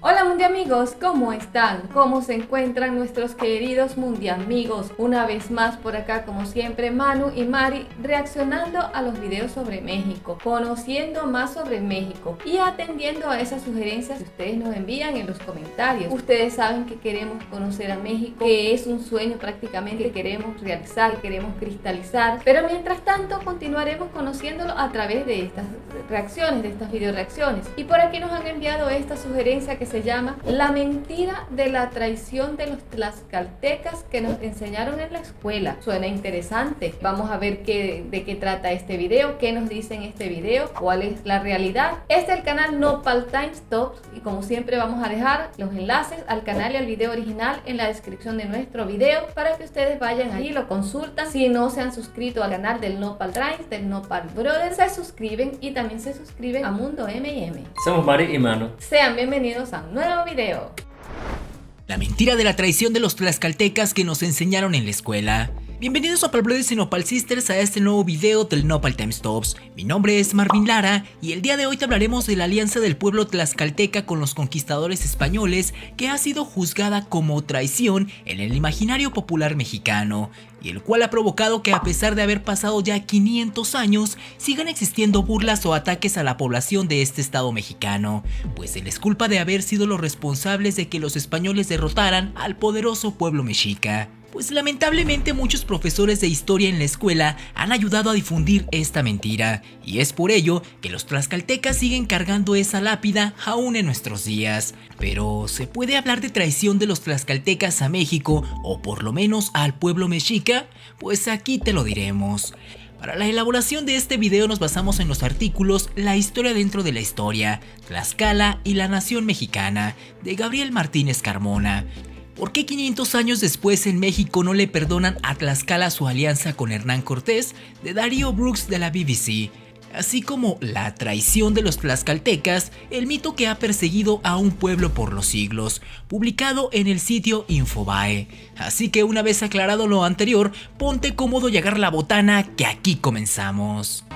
Hola mundiamigos, ¿cómo están? ¿Cómo se encuentran nuestros queridos mundiamigos? Una vez más por acá, como siempre, Manu y Mari reaccionando a los videos sobre México, conociendo más sobre México y atendiendo a esas sugerencias que ustedes nos envían en los comentarios. Ustedes saben que queremos conocer a México, que es un sueño prácticamente que queremos realizar, queremos cristalizar, pero mientras tanto continuaremos conociéndolo a través de estas reacciones, de estas video reacciones. Y por aquí nos han enviado esta sugerencia que se llama La mentira de la traición de los tlaxcaltecas que nos enseñaron en la escuela. Suena interesante. Vamos a ver de qué trata este video, qué nos dice en este video, cuál es la realidad. Este es el canal Nopal Times Tops y como siempre vamos a dejar los enlaces al canal y al video original en la descripción de nuestro video para que ustedes vayan ahí y lo consultan. Si no se han suscrito al canal del Nopal Times, del Nopal Brothers, se suscriben y también se suscriben a Mundo M&M. Somos Mari y Manu. Sean bienvenidos a un nuevo video. La mentira de la traición de los tlaxcaltecas que nos enseñaron en la escuela. Bienvenidos a Nopal Brothers y Nopal Sisters a este nuevo video del Nopal Times Tops. Mi nombre es Marvin Lara y el día de hoy te hablaremos de la alianza del pueblo tlaxcalteca con los conquistadores españoles que ha sido juzgada como traición en el imaginario popular mexicano y el cual ha provocado que a pesar de haber pasado ya 500 años sigan existiendo burlas o ataques a la población de este estado mexicano, pues se les culpa de haber sido los responsables de que los españoles derrotaran al poderoso pueblo mexica. Pues lamentablemente muchos profesores de historia en la escuela han ayudado a difundir esta mentira y es por ello que los tlaxcaltecas siguen cargando esa lápida aún en nuestros días. Pero ¿se puede hablar de traición de los tlaxcaltecas a México o por lo menos al pueblo mexica? Pues aquí te lo diremos. Para la elaboración de este video nos basamos en los artículos La historia dentro de la historia, Tlaxcala y la nación mexicana de Gabriel Martínez Carmona. ¿Por qué 500 años después en México no le perdonan a Tlaxcala su alianza con Hernán Cortés? De Darío Brooks de la BBC. Así como la traición de los tlaxcaltecas, el mito que ha perseguido a un pueblo por los siglos, publicado en el sitio Infobae. Así que una vez aclarado lo anterior, ponte cómodo y agarra la botana que aquí comenzamos.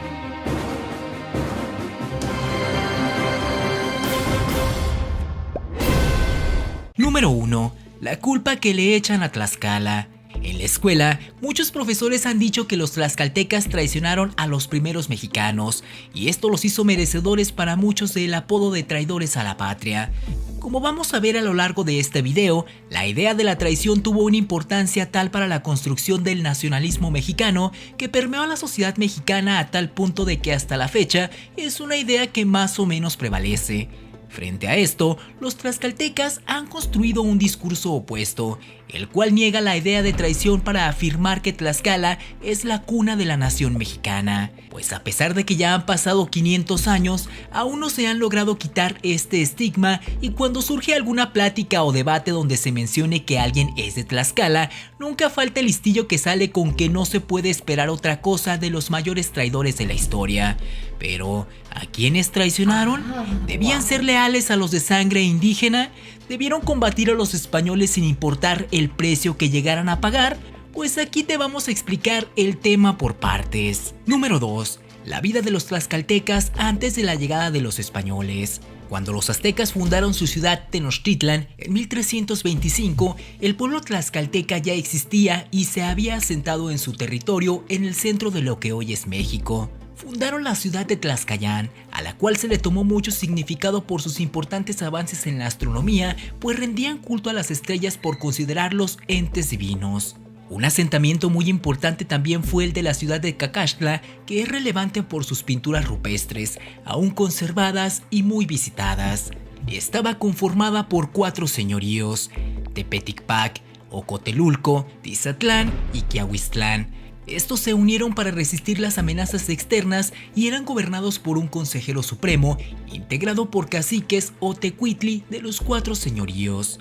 Número 1. La culpa que le echan a Tlaxcala. En la escuela, muchos profesores han dicho que los tlaxcaltecas traicionaron a los primeros mexicanos, y esto los hizo merecedores para muchos del apodo de traidores a la patria. Como vamos a ver a lo largo de este video, la idea de la traición tuvo una importancia tal para la construcción del nacionalismo mexicano que permeó a la sociedad mexicana a tal punto de que hasta la fecha es una idea que más o menos prevalece. Frente a esto, los tlaxcaltecas han construido un discurso opuesto, el cual niega la idea de traición para afirmar que Tlaxcala es la cuna de la nación mexicana. Pues a pesar de que ya han pasado 500 años, aún no se han logrado quitar este estigma y cuando surge alguna plática o debate donde se mencione que alguien es de Tlaxcala, nunca falta el listillo que sale con que no se puede esperar otra cosa de los mayores traidores de la historia. Pero, ¿a quiénes traicionaron? ¿Debían ser leales a los de sangre indígena? ¿Debieron combatir a los españoles sin importar el precio que llegaran a pagar? Pues aquí te vamos a explicar el tema por partes. Número 2. La vida de los tlaxcaltecas antes de la llegada de los españoles. Cuando los aztecas fundaron su ciudad Tenochtitlan en 1325, el pueblo tlaxcalteca ya existía y se había asentado en su territorio en el centro de lo que hoy es México. Fundaron la ciudad de Tlaxcayán, a la cual se le tomó mucho significado por sus importantes avances en la astronomía, pues rendían culto a las estrellas por considerarlos entes divinos. Un asentamiento muy importante también fue el de la ciudad de Cacaxtla, que es relevante por sus pinturas rupestres, aún conservadas y muy visitadas. Estaba conformada por 4 señoríos: Tepeticpac, Ocotelulco, Tizatlán y Quiahuiztlán. Estos se unieron para resistir las amenazas externas y eran gobernados por un consejero supremo, integrado por caciques o tecuitli de los 4 señoríos.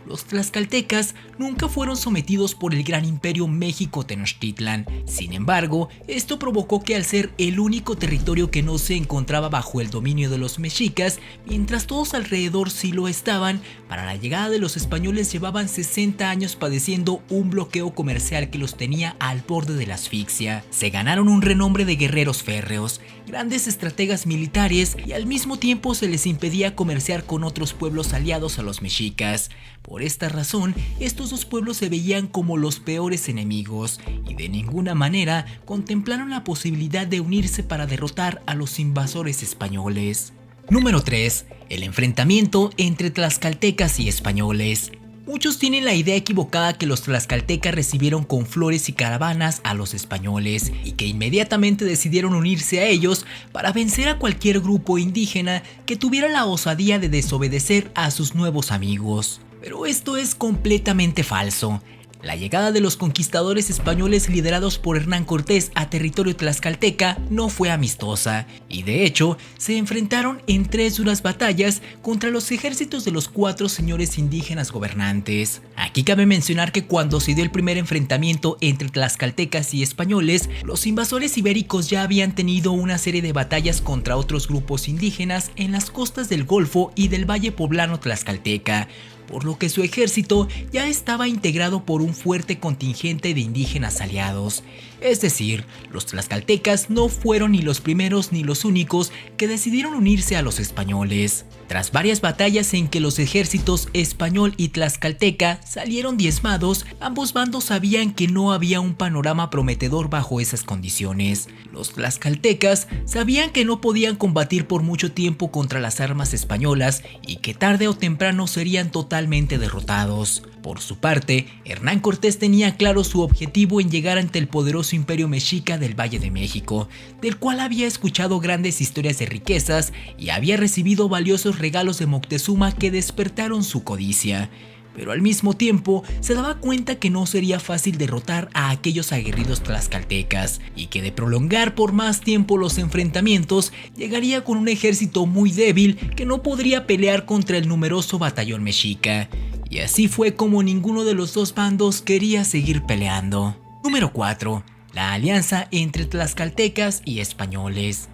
Los tlaxcaltecas nunca fueron sometidos por el gran imperio México-Tenochtitlan. Sin embargo, esto provocó que al ser el único territorio que no se encontraba bajo el dominio de los mexicas, mientras todos alrededor sí lo estaban, para la llegada de los españoles llevaban 60 años padeciendo un bloqueo comercial que los tenía al borde de la asfixia. Se ganaron un renombre de guerreros férreos, grandes estrategas militares y al mismo tiempo se les impedía comerciar con otros pueblos aliados a los mexicas. Por esta razón, estos dos pueblos se veían como los peores enemigos y de ninguna manera contemplaron la posibilidad de unirse para derrotar a los invasores españoles. Número 3. El enfrentamiento entre tlaxcaltecas y españoles. Muchos tienen la idea equivocada que los tlaxcaltecas recibieron con flores y caravanas a los españoles y que inmediatamente decidieron unirse a ellos para vencer a cualquier grupo indígena que tuviera la osadía de desobedecer a sus nuevos amigos. Pero esto es completamente falso. La llegada de los conquistadores españoles liderados por Hernán Cortés a territorio tlaxcalteca no fue amistosa y de hecho se enfrentaron en 3 duras batallas contra los ejércitos de los 4 señores indígenas gobernantes. Aquí cabe mencionar que cuando se dio el primer enfrentamiento entre tlaxcaltecas y españoles, los invasores ibéricos ya habían tenido una serie de batallas contra otros grupos indígenas en las costas del Golfo y del Valle Poblano tlaxcalteca, por lo que su ejército ya estaba integrado por un fuerte contingente de indígenas aliados. Es decir, los tlaxcaltecas no fueron ni los primeros ni los únicos que decidieron unirse a los españoles. Tras varias batallas en que los ejércitos español y tlaxcalteca salieron diezmados, ambos bandos sabían que no había un panorama prometedor bajo esas condiciones. Los tlaxcaltecas sabían que no podían combatir por mucho tiempo contra las armas españolas y que tarde o temprano serían totalmente derrotados. Por su parte, Hernán Cortés tenía claro su objetivo en llegar ante el poderoso imperio mexica del Valle de México, del cual había escuchado grandes historias de riquezas y había recibido valiosos regalos de Moctezuma que despertaron su codicia. Pero al mismo tiempo se daba cuenta que no sería fácil derrotar a aquellos aguerridos tlaxcaltecas y que de prolongar por más tiempo los enfrentamientos llegaría con un ejército muy débil que no podría pelear contra el numeroso batallón mexica. Y así fue como ninguno de los dos bandos quería seguir peleando. Número 4. La alianza entre tlaxcaltecas y españoles.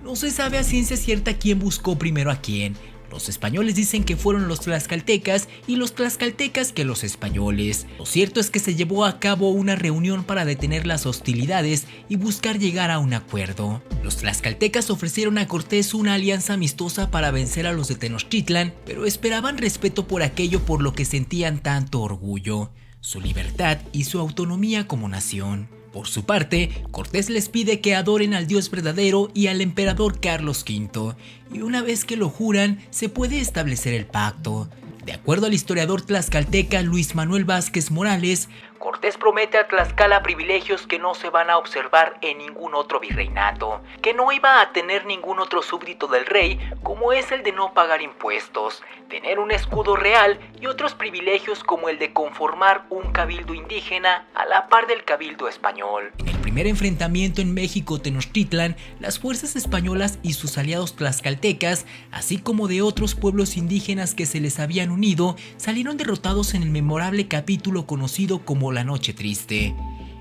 No se sabe a ciencia cierta quién buscó primero a quién. Los españoles dicen que fueron los tlaxcaltecas y los tlaxcaltecas que los españoles. Lo cierto es que se llevó a cabo una reunión para detener las hostilidades y buscar llegar a un acuerdo. Los tlaxcaltecas ofrecieron a Cortés una alianza amistosa para vencer a los de Tenochtitlan, pero esperaban respeto por aquello por lo que sentían tanto orgullo, su libertad y su autonomía como nación. Por su parte, Cortés les pide que adoren al Dios verdadero y al emperador Carlos V, y una vez que lo juran, se puede establecer el pacto. De acuerdo al historiador tlaxcalteca Luis Manuel Vázquez Morales, Cortés promete a Tlaxcala privilegios que no se van a observar en ningún otro virreinato, que no iba a tener ningún otro súbdito del rey, como es el de no pagar impuestos, tener un escudo real y otros privilegios como el de conformar un cabildo indígena a la par del cabildo español. En el primer enfrentamiento en México-Tenochtitlan, las fuerzas españolas y sus aliados tlaxcaltecas, así como de otros pueblos indígenas que se les habían unido, salieron derrotados en el memorable capítulo conocido como la Noche Triste.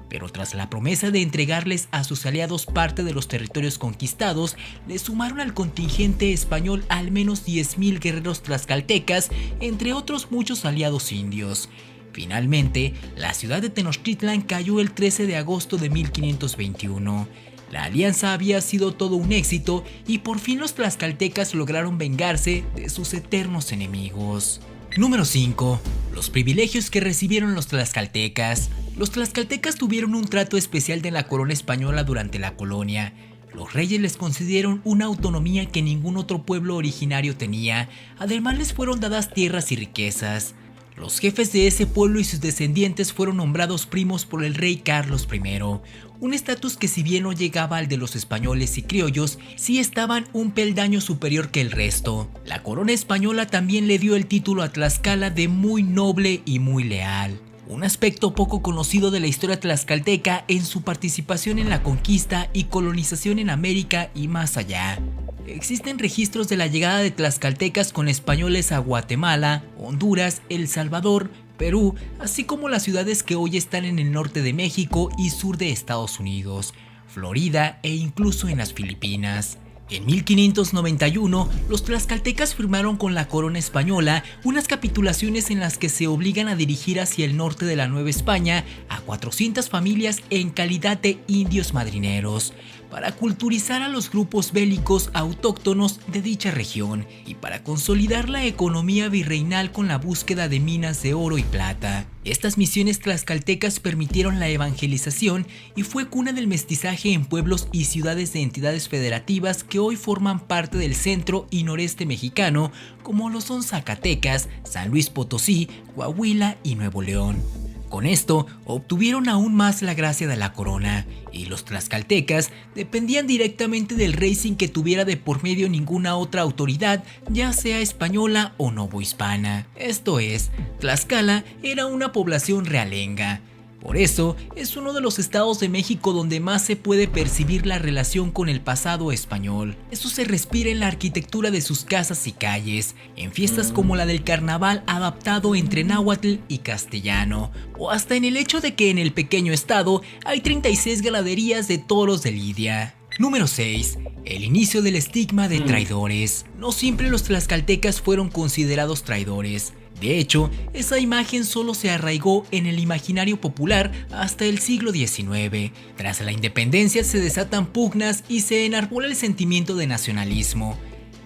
Pero tras la promesa de entregarles a sus aliados parte de los territorios conquistados, le sumaron al contingente español al menos 10,000 guerreros tlaxcaltecas, entre otros muchos aliados indios. Finalmente, la ciudad de Tenochtitlan cayó el 13 de agosto de 1521. La alianza había sido todo un éxito y por fin los tlaxcaltecas lograron vengarse de sus eternos enemigos. Número 5. Los privilegios que recibieron los tlaxcaltecas. Los tlaxcaltecas tuvieron un trato especial de la corona española durante la colonia. Los reyes les concedieron una autonomía que ningún otro pueblo originario tenía. Además les fueron dadas tierras y riquezas. Los jefes de ese pueblo y sus descendientes fueron nombrados primos por el rey Carlos I, un estatus que si bien no llegaba al de los españoles y criollos, sí estaban un peldaño superior que el resto. La corona española también le dio el título a Tlaxcala de muy noble y muy leal. un aspecto poco conocido de la historia tlaxcalteca en su participación en la conquista y colonización en América y más allá. Existen registros de la llegada de tlaxcaltecas con españoles a Guatemala, Honduras, El Salvador, Perú, así como las ciudades que hoy están en el norte de México y sur de Estados Unidos, Florida e incluso en las Filipinas. En 1591, los tlaxcaltecas firmaron con la corona española unas capitulaciones en las que se obligan a dirigir hacia el norte de la Nueva España a 400 familias en calidad de indios madrineros, para culturizar a los grupos bélicos autóctonos de dicha región y para consolidar la economía virreinal con la búsqueda de minas de oro y plata. Estas misiones tlaxcaltecas permitieron la evangelización y fue cuna del mestizaje en pueblos y ciudades de entidades federativas que hoy forman parte del centro y noreste mexicano, como lo son Zacatecas, San Luis Potosí, Coahuila y Nuevo León. Con esto, obtuvieron aún más la gracia de la corona, y los tlaxcaltecas dependían directamente del rey sin que tuviera de por medio ninguna otra autoridad, ya sea española o novohispana. Esto es, Tlaxcala era una población realenga. Por eso, es uno de los estados de México donde más se puede percibir la relación con el pasado español. Eso se respira en la arquitectura de sus casas y calles, en fiestas como la del carnaval adaptado entre náhuatl y castellano, o hasta en el hecho de que en el pequeño estado hay 36 ganaderías de toros de lidia. Número 6. El inicio del estigma de traidores. No siempre los tlaxcaltecas fueron considerados traidores. De hecho, esa imagen solo se arraigó en el imaginario popular hasta el siglo XIX. Tras la independencia se desatan pugnas y se enarbola el sentimiento de nacionalismo.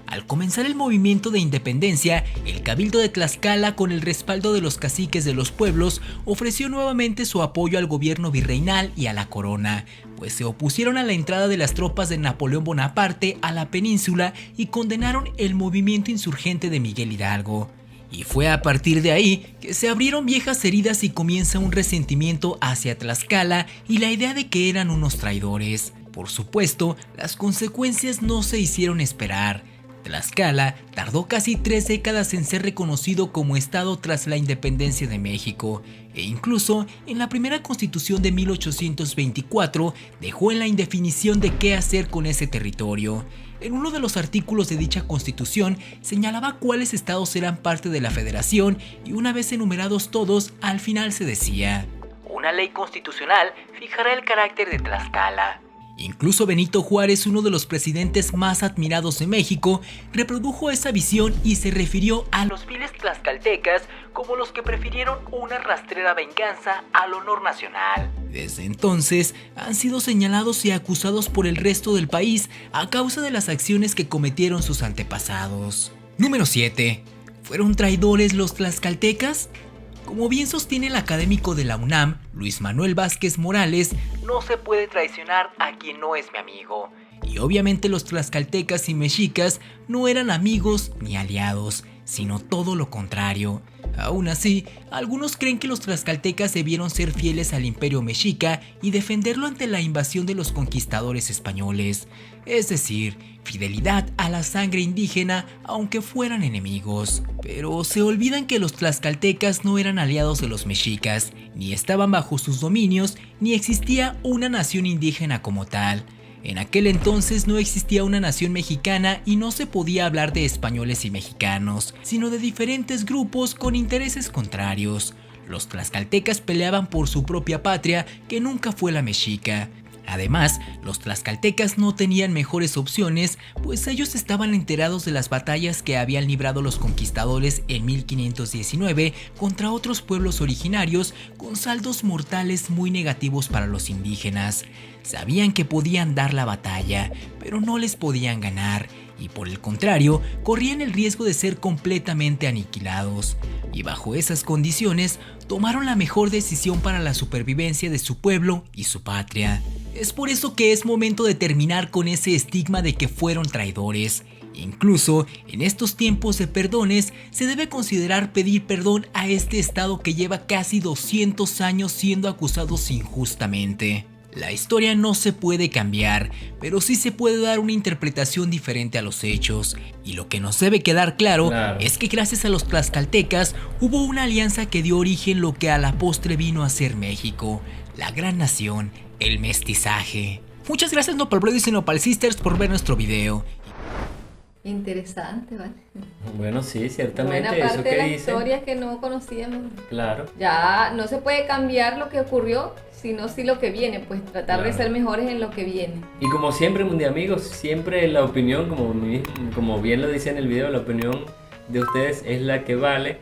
Al comenzar el movimiento de independencia, el Cabildo de Tlaxcala, con el respaldo de los caciques de los pueblos, ofreció nuevamente su apoyo al gobierno virreinal y a la corona, pues se opusieron a la entrada de las tropas de Napoleón Bonaparte a la península y condenaron el movimiento insurgente de Miguel Hidalgo. Y fue a partir de ahí que se abrieron viejas heridas y comienza un resentimiento hacia Tlaxcala y la idea de que eran unos traidores. Por supuesto, las consecuencias no se hicieron esperar. Tlaxcala tardó casi 3 décadas en ser reconocido como estado tras la independencia de México, e incluso en la primera constitución de 1824 dejó en la indefinición de qué hacer con ese territorio. En uno de los artículos de dicha constitución señalaba cuáles estados eran parte de la federación y una vez enumerados todos, al final se decía: una ley constitucional fijará el carácter de Tlaxcala. Incluso Benito Juárez, uno de los presidentes más admirados de México, reprodujo esa visión y se refirió a los viles tlaxcaltecas como los que prefirieron una rastrera venganza al honor nacional. Desde entonces han sido señalados y acusados por el resto del país a causa de las acciones que cometieron sus antepasados. Número 7. ¿Fueron traidores los tlaxcaltecas? Como bien sostiene el académico de la UNAM, Luis Manuel Vázquez Morales, no se puede traicionar a quien no es mi amigo. Y obviamente los tlaxcaltecas y mexicas no eran amigos ni aliados, sino todo lo contrario. Aún así, algunos creen que los tlaxcaltecas debieron ser fieles al imperio mexica y defenderlo ante la invasión de los conquistadores españoles. Es decir, fidelidad a la sangre indígena aunque fueran enemigos. Pero se olvidan que los tlaxcaltecas no eran aliados de los mexicas, ni estaban bajo sus dominios, ni existía una nación indígena como tal. En aquel entonces no existía una nación mexicana y no se podía hablar de españoles y mexicanos, sino de diferentes grupos con intereses contrarios. Los tlaxcaltecas peleaban por su propia patria, que nunca fue la mexica. Además, los tlaxcaltecas no tenían mejores opciones, pues ellos estaban enterados de las batallas que habían librado los conquistadores en 1519 contra otros pueblos originarios, con saldos mortales muy negativos para los indígenas. Sabían que podían dar la batalla, pero no les podían ganar, y por el contrario, corrían el riesgo de ser completamente aniquilados. Y bajo esas condiciones, tomaron la mejor decisión para la supervivencia de su pueblo y su patria. Es por eso que es momento de terminar con ese estigma de que fueron traidores. Incluso en estos tiempos de perdones, se debe considerar pedir perdón a este estado que lleva casi 200 años siendo acusados injustamente. La historia no se puede cambiar, pero sí se puede dar una interpretación diferente a los hechos. Y lo que nos debe quedar claro es que gracias a los tlaxcaltecas hubo una alianza que dio origen a lo que a la postre vino a ser México, la gran nación, el mestizaje. Muchas gracias Nopal Brothers y Nopal Sisters por ver nuestro video. Interesante, ¿vale? Bueno, sí, ciertamente. Buena parte eso de que la dicen, historia que no conocíamos. claro. Ya no se puede cambiar lo que ocurrió, sino sí lo que viene, pues tratar de ser mejores en lo que viene. Y como siempre, Mundi amigos, siempre la opinión, como bien lo dice en el video, la opinión de ustedes es la que vale.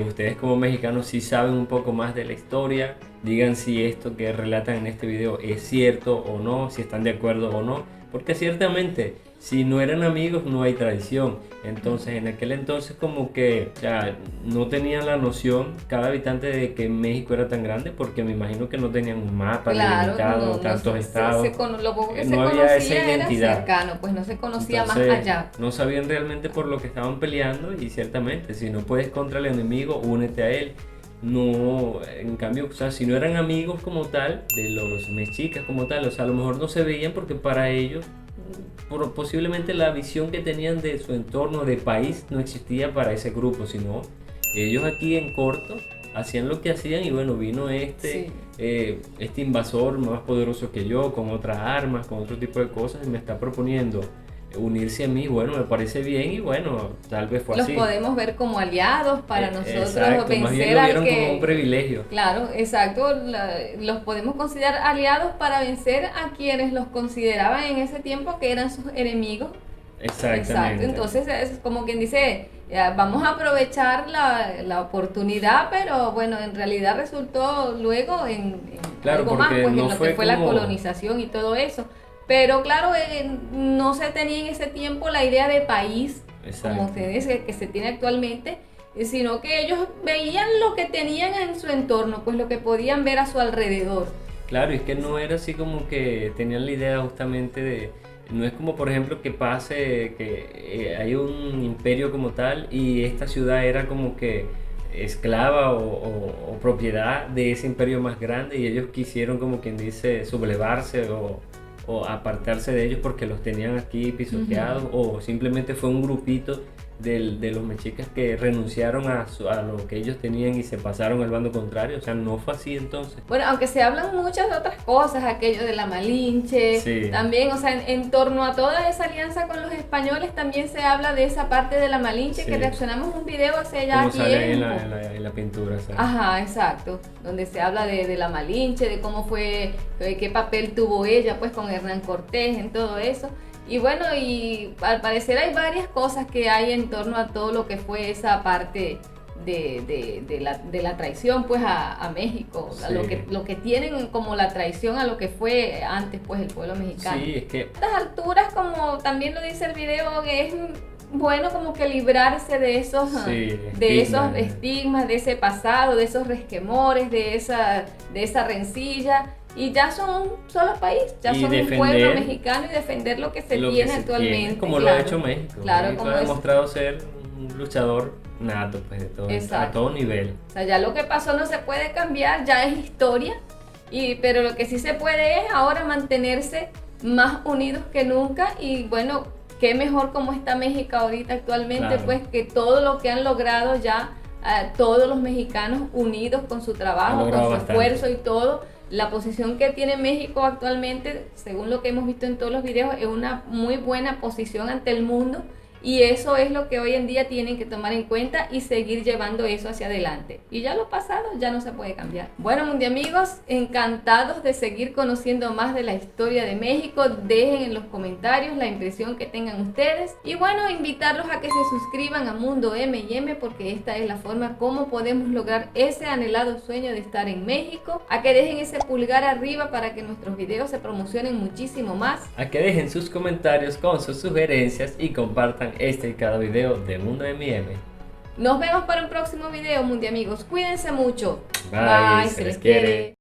Ustedes como mexicanos sí saben un poco más de la historia. Digan si esto que relatan en este video es cierto o no, si están de acuerdo o no. Porque ciertamente, si no eran amigos, no hay traición. Entonces, en aquel entonces como que no tenían la noción cada habitante de que México era tan grande, porque me imagino que no tenían un mapa delimitado, tantos estados. Lo poco que no se había esa conocía era identidad. cercano, pues no se conocía Entonces, más allá. no sabían realmente por lo que estaban peleando, y ciertamente, si no puedes contra el enemigo, únete a él. No, en cambio, o sea, si no eran amigos como tal, de los mexicas como tal, o sea, a lo mejor no se veían porque para ellos posiblemente la visión que tenían de su entorno, de país, no existía para ese grupo, sino ellos aquí en corto hacían lo que hacían y bueno, vino este invasor más poderoso que yo, con otras armas, con otro tipo de cosas, y me está proponiendo unirse a mí. Bueno, me parece bien y bueno, tal vez fue así. Los podemos ver como aliados para nosotros exacto, vencer más bien lo vieron al que... como un privilegio. Claro, exacto, los podemos considerar aliados para vencer a quienes los consideraban en ese tiempo que eran sus enemigos. Exactamente. Exacto, entonces es como quien dice, ya, vamos a aprovechar la oportunidad, pero bueno, en realidad resultó luego en algo más, pues no en lo que fue la colonización y todo eso. Pero claro, no se tenía en ese tiempo la idea de país, como ustedes que se tiene actualmente, sino que ellos veían lo que tenían en su entorno, pues lo que podían ver a su alrededor. Claro, y es que no era así como que tenían la idea justamente de... No es como por ejemplo que pase que hay un imperio como tal y esta ciudad era como que esclava o propiedad de ese imperio más grande, y ellos quisieron, como quien dice, sublevarse o apartarse de ellos porque los tenían aquí pisoteados, o simplemente fue un grupito de los mexicas que renunciaron a lo que ellos tenían y se pasaron al bando contrario. O sea, no fue así entonces. Bueno, aunque se hablan muchas otras cosas, aquello de la Malinche, también, o sea, en torno a toda esa alianza con los españoles también se habla de esa parte de la Malinche, que reaccionamos un video hace ya como tiempo. Sale en la pintura, ¿sabes? Ajá, exacto, donde se habla de la Malinche, de cómo fue, qué papel tuvo ella pues con Hernán Cortés en todo eso. Y bueno, y al parecer hay varias cosas que hay en torno a todo lo que fue esa parte de la traición pues a México, a lo que tienen como la traición a lo que fue antes pues el pueblo mexicano. Sí, es que... A estas alturas, como también lo dice el video, es bueno como que librarse de esos estigmas, de ese pasado, de esos resquemores, de esa rencilla. Y ya son un solo país, ya son un pueblo mexicano, y defender lo que se tiene actualmente. Como lo ha hecho México. Claro, México ha demostrado ser un luchador nato, pues, a todo nivel. O sea, ya lo que pasó no se puede cambiar, ya es historia. Pero lo que sí se puede es ahora mantenerse más unidos que nunca. Y bueno, qué mejor como está México ahorita actualmente, pues que todo lo que han logrado ya, todos los mexicanos unidos con su trabajo, con su esfuerzo y todo. La posición que tiene México actualmente, según lo que hemos visto en todos los videos, es una muy buena posición ante el mundo, y eso es lo que hoy en día tienen que tomar en cuenta y seguir llevando eso hacia adelante. Y ya lo pasado ya no se puede cambiar. Bueno, Mundi amigos, encantados de seguir conociendo más de la historia de México. Dejen en los comentarios la impresión que tengan ustedes. Y bueno, invitarlos a que se suscriban a Mundo M&M, porque esta es la forma como podemos lograr ese anhelado sueño de estar en México. A que dejen ese pulgar arriba para que nuestros videos se promocionen muchísimo más. A que dejen sus comentarios con sus sugerencias y compartan este y cada video de Mundo M&M. Nos vemos para un próximo video, Mundi amigos. Cuídense mucho. Bye, se les quiere.